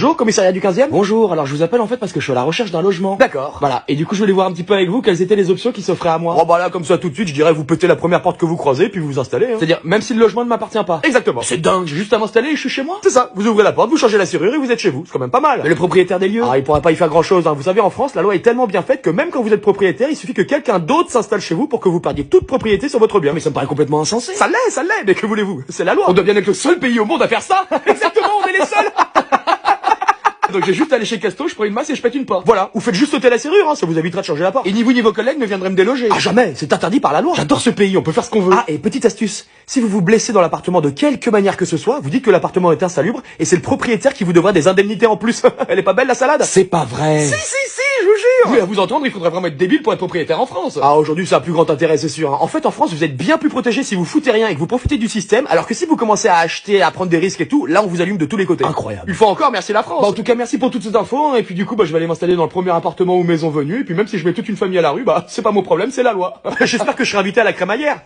Bonjour, commissariat du 15e. Bonjour, alors je vous appelle en fait parce que je suis à la recherche d'un logement. D'accord. Voilà, et du coup je voulais voir un petit peu avec vous quelles étaient les options qui s'offraient à moi. Oh bah là, comme ça tout de suite, je dirais vous pétez la première porte que vous croisez, puis vous vous installez. Hein. C'est-à-dire, même si le logement ne m'appartient pas. Exactement. C'est dingue, j'ai juste à m'installer et je suis chez moi. C'est ça, vous ouvrez la porte, vous changez la serrure et vous êtes chez vous. C'est quand même pas mal. Mais le propriétaire des lieux. Ah, il pourra pas y faire grand chose. Hein. Vous savez, en France, la loi est tellement bien faite que même quand vous êtes propriétaire, il suffit que quelqu'un d'autre s'installe chez vous pour que vous perdiez toute propriété sur votre bien. Mais ça me paraît complètement insensé. Ça l'est, mais que voulez-vous? C'est la loi. On doit bien être le seul pays au monde à faire ça. Exactement, on est les seuls. Donc j'ai juste à aller chez Casto, je prends une masse et je pète une porte. Voilà, vous faites juste ôter la serrure, hein, ça vous évitera de changer la porte. Et ni vous ni vos collègues ne viendraient me déloger. Ah jamais, c'est interdit par la loi. J'adore ce pays, on peut faire ce qu'on veut. Ah, et petite astuce, si vous vous blessez dans l'appartement de quelque manière que ce soit, vous dites que l'appartement est insalubre et c'est le propriétaire qui vous devra des indemnités en plus. Elle est pas belle la salade? C'est pas vrai. Si, je vous jure. Oui, à vous entendre, il faudrait vraiment être débile pour être propriétaire en France. Ah, aujourd'hui, ça a plus grand intérêt, c'est sûr. Hein. En fait, en France, vous êtes bien plus protégé si vous foutez rien et que vous profitez du système, alors que si vous commencez à acheter, à prendre des risques et tout, là, on vous allume de tous les côtés. Incroyable. Il faut encore merci la France. Bah, en tout cas, merci pour toutes ces infos, hein, et puis du coup, bah, je vais aller m'installer dans le premier appartement ou maison venue, et puis même si je mets toute une famille à la rue, bah, c'est pas mon problème, c'est la loi. J'espère que je serai invité à la crémaillère.